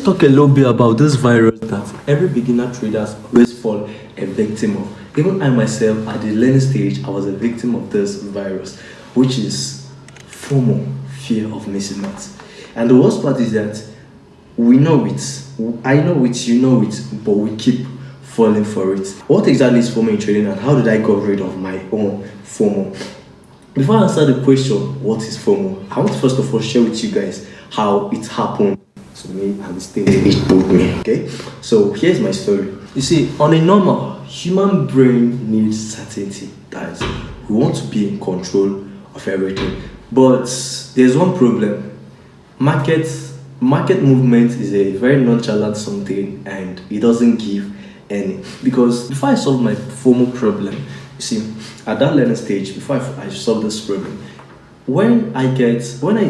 talk a little bit about this virus that every beginner traders always fall a victim of. Even I myself, at the learning stage, I was a victim of this virus, which is FOMO, fear of missing out. And the worst part is that we know it, I know it, you know it, but we keep falling for it. What exactly is FOMO in trading, and how did I get rid of my own FOMO? Before I answer the question, what is FOMO, I want to first of all share with you guys how it happened to me and the stage it put me. Okay, so here's my story. You see, on a normal, human brain needs certainty. That is, we want to be in control of everything. But there's one problem. Market movement is a very nonchalant something, and it doesn't give any. Because before I solved my FOMO problem, you see, at that learning stage, before I solve this problem, when I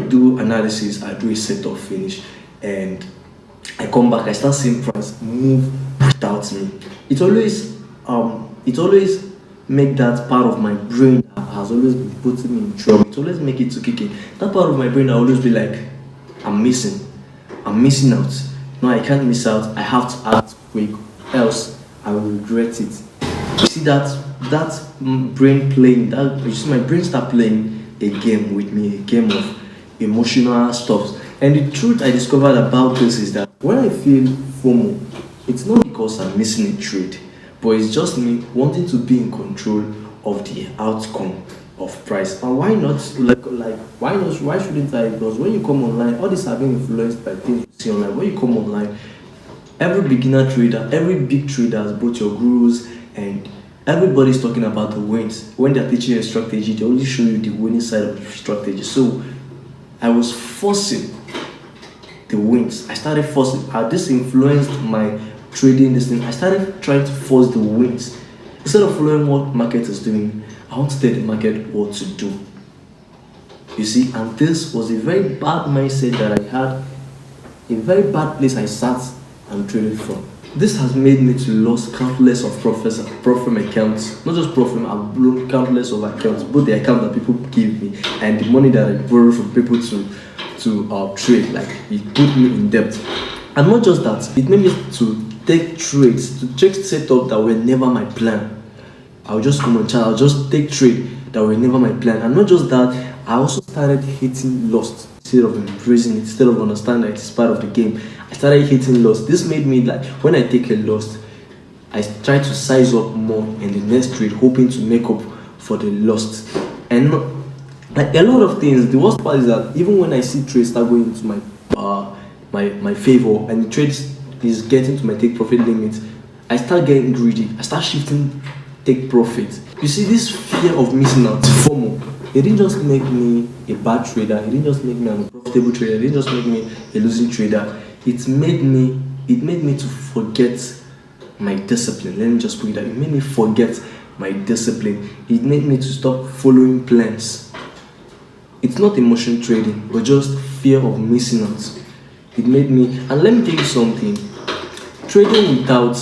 do analysis, I do a set of finish, and I come back, I start seeing price move without me. It always make that part of my brain that has always been putting me in trouble. It always make it to kick in. That part of my brain, I always be like, I'm missing out. No, I can't miss out. I have to act quick, else I will regret it. You see that brain playing, that you see my brain start playing a game with me, a game of emotional stuff. And the truth I discovered about this is that when I feel FOMO, it's not because I'm missing a trade, but it's just me wanting to be in control of the outcome of price. And why not? Why not? Why shouldn't I? Because when you come online, all these are being influenced by things you see online. When you come online, every beginner trader, every big trader, both your gurus and everybody's talking about the wins. When they're teaching you a strategy, they only show you the winning side of the strategy. So I was forcing the wins. I started forcing. This influenced my trading. This thing. I started trying to force the wins instead of following what market is doing. I want to tell the market what to do. You see, and this was a very bad mindset that I had, a very bad place I sat and traded from. This has made me to lose countless of profit accounts. Not just profit, I've blown countless of accounts, both the account that people give me and the money that I borrow from people to trade. Like, it put me in debt. And not just that, it made me to take trades, to take setup that were never my plan. I'll just come on chart, I'll just take trade that were never my plan. And not just that, I also started hating loss instead of embracing it, instead of understanding that it's part of the game. I started hating loss. This made me, like, when I take a loss, I try to size up more in the next trade, hoping to make up for the loss. And like a lot of things, the worst part is that even when I see trades start going into my favor and the trade is getting to my take profit limit, I start getting greedy. I start shifting take profit. You see, this fear of missing out, FOMO, it didn't just make me a bad trader. It didn't just make me an unprofitable trader. It didn't just make me a losing trader. It made me to forget my discipline. Let me just put it that. It made me forget my discipline. It made me to stop following plans. It's not emotion trading, but just fear of missing out. It made me, and let me tell you something. Trading without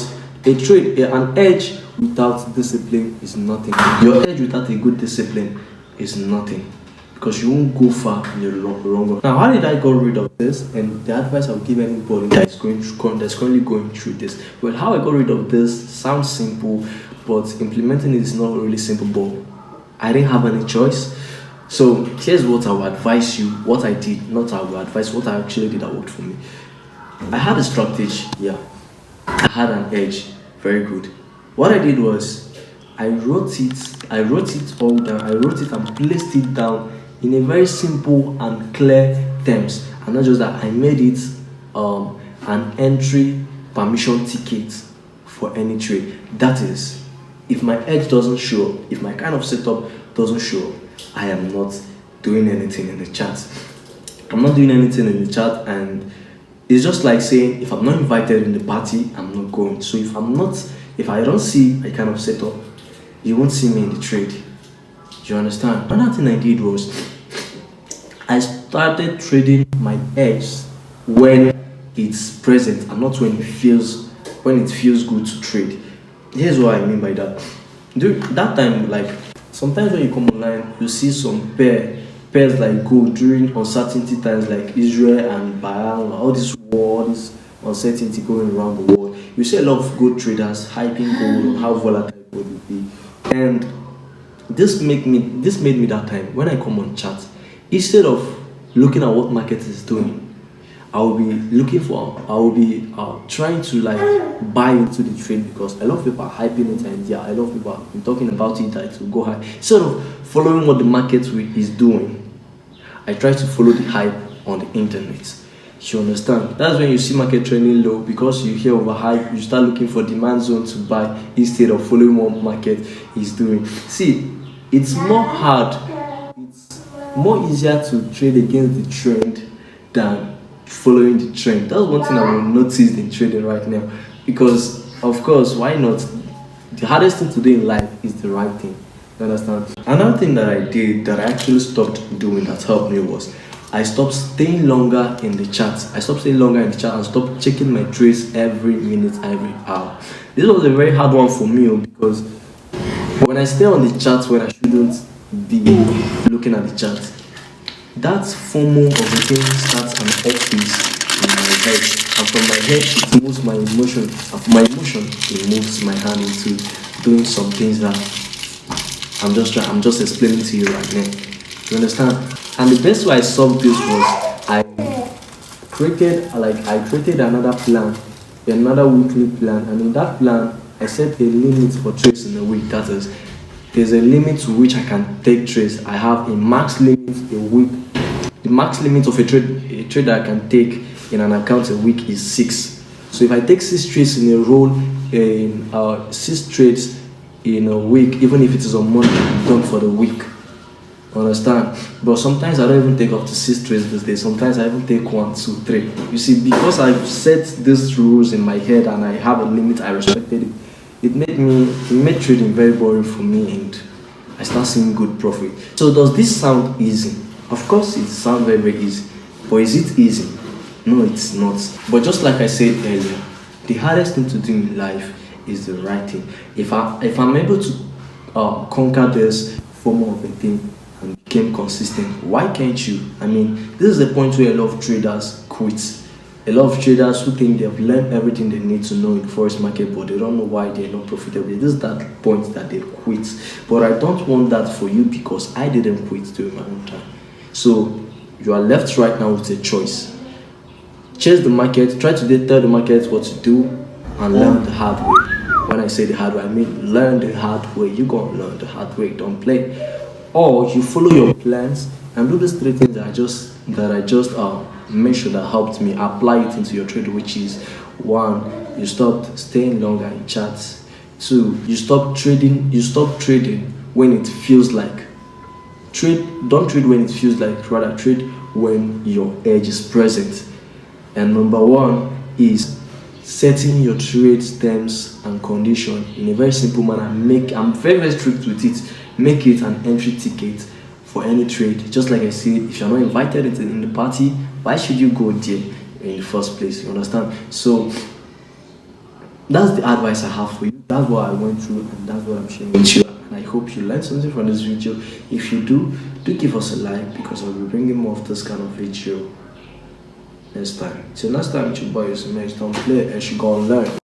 an edge without discipline is nothing. Your edge without a good discipline is nothing, because you won't go far in the long run. Now, how did I get rid of this? And the advice I would give anybody that's currently going through this. Well, how I got rid of this sounds simple, but implementing it is not really simple. But I didn't have any choice. So here's what I would advise you. What I did, not I would advise, what I actually did that worked for me. I had a strategy. Yeah, I had an edge. Very good. What I did was I wrote it all down. I wrote it and placed it down in a very simple and clear terms. And not just that, I made it an entry permission ticket for any trade. That is, if my edge doesn't show up, if my kind of setup doesn't show up, I am not doing anything in the chat. I'm not doing anything in the chat, and it's just like saying, if I'm not invited in the party, I'm not going. So if I don't see a kind of setup, you won't see me in the trade. Do you understand? Another thing I did was I started trading my edge when it's present and not when it feels good to trade. Here's what I mean by that. During that time, like sometimes when you come online, you see some pairs like gold during uncertainty times, like Israel and Bahrain, all this war, all uncertainty going around the world, you see a lot of gold traders hyping gold on how volatile gold will be. And this made me that time when I come on chat, instead of looking at what market is doing, I will be trying to like buy into the trade, because a lot of people are hyping it, and yeah, a lot of people have been talking about it that it will go high. Instead of following what the market is doing, I try to follow the hype on the internet. You understand? That's when you see market trending low, because you hear overhype, you start looking for demand zone to buy instead of following what market is doing. See, it's more hard, it's more easier to trade against the trend than following the trend. That's one thing I will notice in trading right now, because of course, why not? The hardest thing to do in life is the right thing. You understand? Another thing that I did that I actually stopped doing that helped me was I stopped staying longer in the chat. I stopped staying longer in the chat and stopped checking my trades every minute, every hour. This was a very hard one for me, because when I stay on the chat when I shouldn't be looking at the chat, that FOMO of the thing starts an office in my head. And from my head, it moves my emotion. And from my emotion, it moves my hand into doing some things that I'm just explaining to you right now. You understand? And the best way I solved this was I created another plan, another weekly plan, and in that plan I set a limit for trades in a week. That is, there's a limit to which I can take trades. I have a max limit a week. The max limit of a trade that I can take in an account a week is 6. So if I take 6 trades in a row, in 6 trades in a week, even if it is on Monday, I'm done for the week. Understand? But sometimes I don't even take up to 6 trades this day. Sometimes I even take 1, 2, 3. You see, because I've set these rules in my head and I have a limit, I respected it. It made trading very boring for me, and I start seeing good profit. So does this sound easy? Of course it sounds very, very easy. But is it easy? No, it's not. But just like I said earlier, the hardest thing to do in life is the right thing. If I'm able to conquer this FOMO of a thing and became consistent, why can't you? I mean, this is the point where a lot of traders quit. A lot of traders who think they've learned everything they need to know in the forex market, but they don't know why they're not profitable. This is that point that they quit. But I don't want that for you, because I didn't quit during my own time. So you are left right now with a choice. Chase the market, try to tell the market what to do, and learn the hard way. When I say the hard way, I mean learn the hard way. You're gonna learn the hard way, don't play. Or you follow your plans and do these 3 things that I just mentioned that helped me. Apply it into your trade, which is 1, you stop staying longer in charts. 2, you stop trading when it feels like. Don't trade when it feels like, rather trade when your edge is present. And number 1 is setting your trade terms and condition in a very simple manner. I'm very, very strict with it. Make it an entry ticket for any trade. Just like I said, if you're not invited in the party, why should you go there in the first place? You understand? So that's the advice I have for you. That's what I went through, and that's what I'm sharing with you. And I hope you learned something from this video. If you do give us a like, because I'll be bringing more of this kind of video next time. Till next time, it's your boy, it's Don't play, and you go and learn.